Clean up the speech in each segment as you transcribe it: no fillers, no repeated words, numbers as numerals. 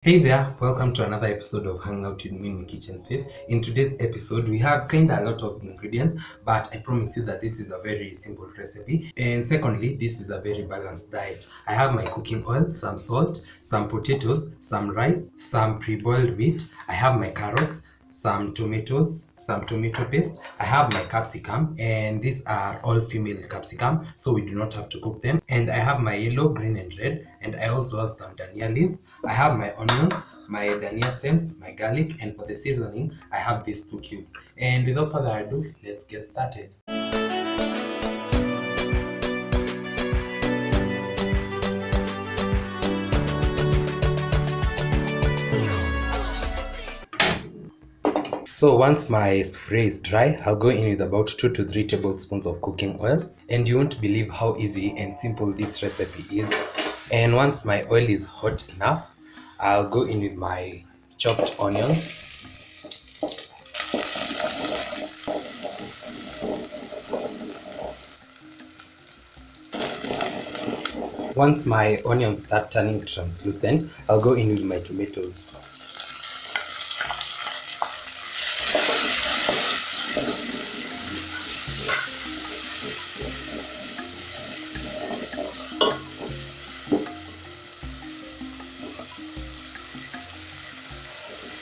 Hey there, welcome to another episode of Hanging Out with Me in the Kitchen Space. In today's episode, we have kind of a lot of ingredients, but I promise you that this is a very simple recipe. And secondly, this is a very balanced diet. I have my cooking oil, some salt, some potatoes, some rice, some pre-boiled wheat. I have my carrots, some tomatoes, some tomato paste. I have my capsicum, and these are all female capsicum, so we do not have to cook them. And I have my yellow, green, and red, and I also have some dania leaves. I have my onions, my dania stems, my garlic, and for the seasoning, I have these 2 cubes. And without further ado, let's get started. So once my spray is dry, I'll go in with about 2 to 3 tablespoons of cooking oil. And you won't believe how easy and simple this recipe is. And once my oil is hot enough, I'll go in with my chopped onions. Once my onions start turning translucent, I'll go in with my tomatoes.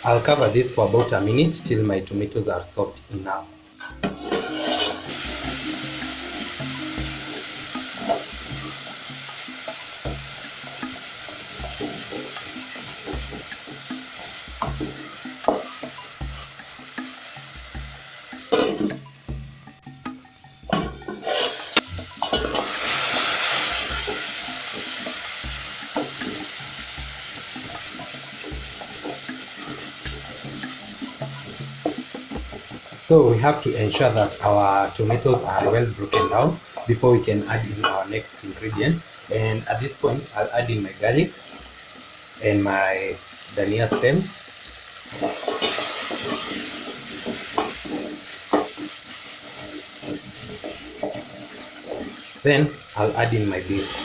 I'll cover this for about a minute till my tomatoes are soft enough. So we have to ensure that our tomatoes are well broken down before we can add in our next ingredient. And at this point, I'll add in my garlic and my dania stems. Then I'll add in my beef.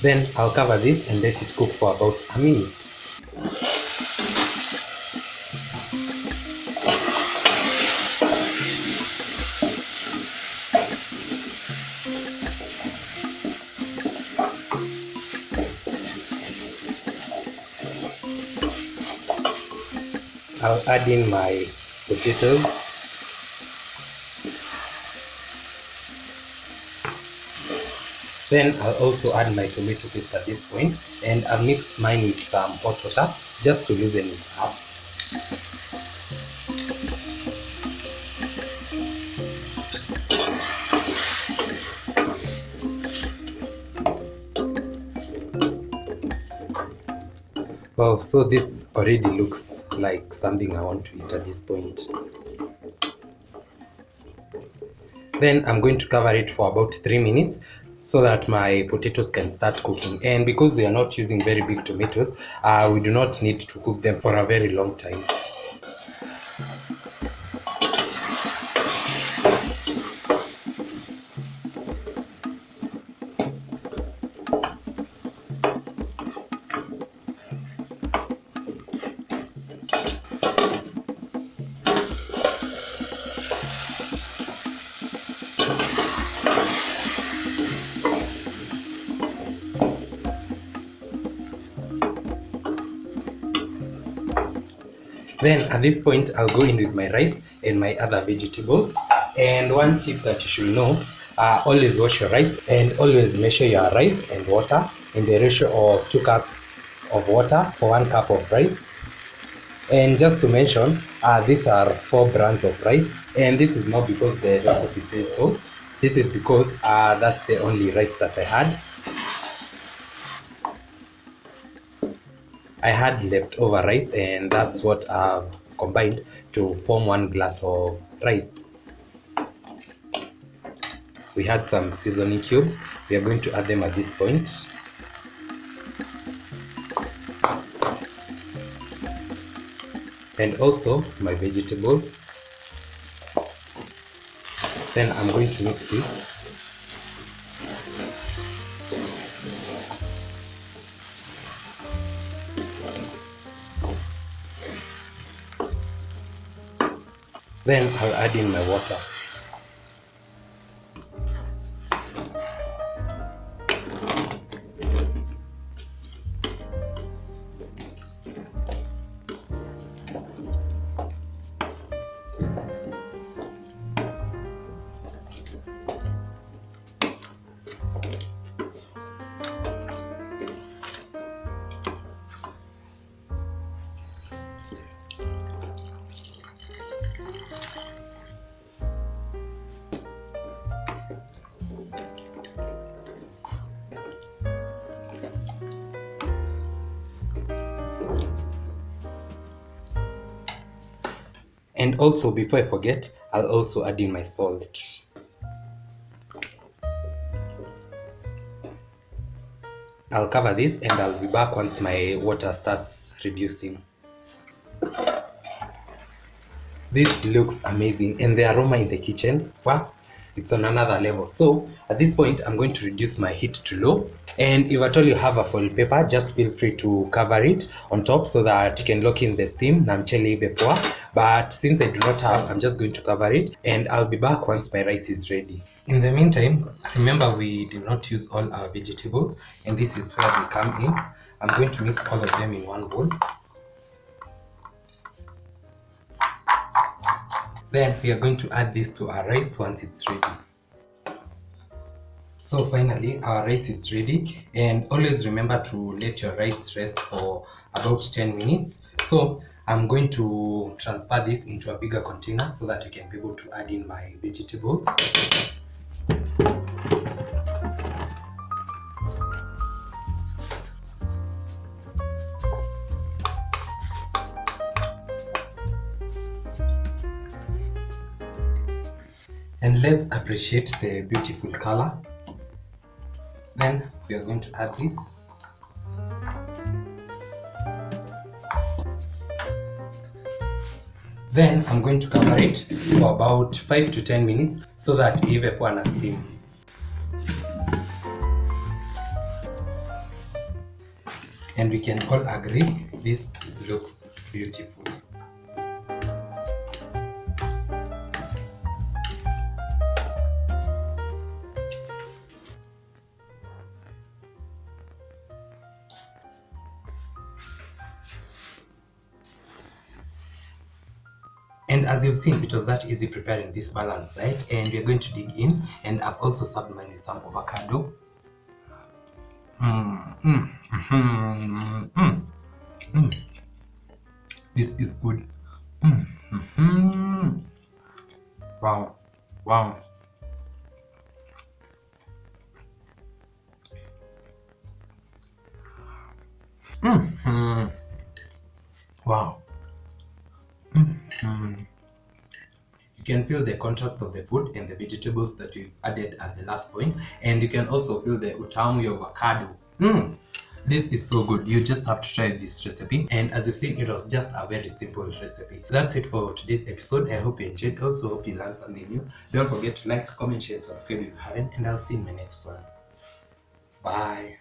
Then I'll cover this and let it cook for about a minute. I'll add in my potatoes. Then I'll also add my tomato paste at this point, and I've mixed mine with some hot water just to loosen it up. Wow, so this already looks like something I want to eat at this point. Then I'm going to cover it for about 3 minutes so that my potatoes can start cooking. And because we are not using very big tomatoes, we do not need to cook them for a very long time. Then at this point, I'll go in with my rice and my other vegetables. And one tip that you should know, always wash your rice and always measure your rice and water in the ratio of 2 cups of water for 1 cup of rice. And just to mention, these are 4 brands of rice, and this is not because the recipe says so. This is because that's the only rice that I had. I had leftover rice, and that's what I've combined to form 1 glass of rice. We had some seasoning cubes. We are going to add them at this point. and also my vegetables. Then I'm going to mix this. Then I'll add in my water. And also, before I forget, I'll also add in my salt. I'll cover this and I'll be back once my water starts reducing. This looks amazing, and the aroma in the kitchen, wow, it's on another level. So at this point, I'm going to reduce my heat to low. And if at all you have a foil paper, just feel free to cover it on top so that you can lock in the steam. Na mchele ive poa. But since I do not have, I'm just going to cover it, and I'll be back once my rice is ready. In the meantime, remember we did not use all our vegetables, and this is where they come in. I'm going to mix all of them in one bowl. Then we are going to add this to our rice once it's ready. So finally, our rice is ready, and always remember to let your rice rest for about 10 minutes. So I'm going to transfer this into a bigger container so that I can be able to add in my vegetables. And let's appreciate the beautiful color. Then we are going to add this. Then I'm going to cover it for about 5 to 10 minutes so that it will pour a steam. And we can all agree this looks beautiful. And as you've seen, it was that easy preparing this balanced diet, and we're going to dig in. And I've also served mine with some avocado. This is good. Wow, wow. Wow. You can feel the contrast of the food and the vegetables that we've added at the last point, and you can also feel the utamu of avocado. This is so good. You just have to try this recipe, and as you've seen, it was just a very simple recipe. That's it for today's episode. I hope you enjoyed. Also hope you learned something new. Don't forget to like, comment, share, and subscribe if you haven't, and I'll see you in my next one. Bye.